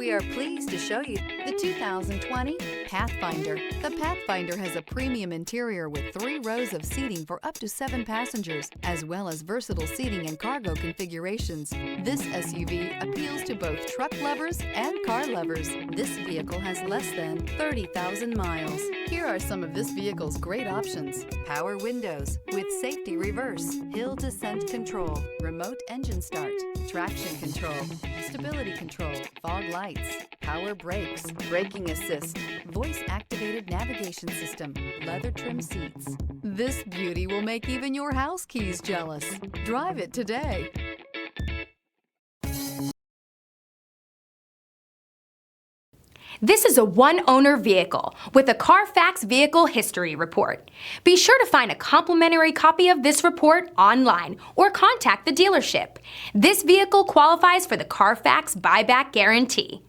We are pleased to show you the 2020 Pathfinder. The Pathfinder has a premium interior with 3 rows of seating for up to 7 passengers, as well as versatile seating and cargo configurations. This SUV appeals to both truck lovers and car lovers. This vehicle has less than 30,000 miles. Here are some of this vehicle's great options: power windows with safety reverse, hill descent control, remote engine start, traction control, stability control, fog lights, power brakes, braking assist, voice-activated navigation system, leather trim seats. This beauty will make even your house keys jealous. Drive it today. This is a one-owner vehicle with a Carfax Vehicle History Report. Be sure to find a complimentary copy of this report online or contact the dealership. This vehicle qualifies for the Carfax Buyback Guarantee.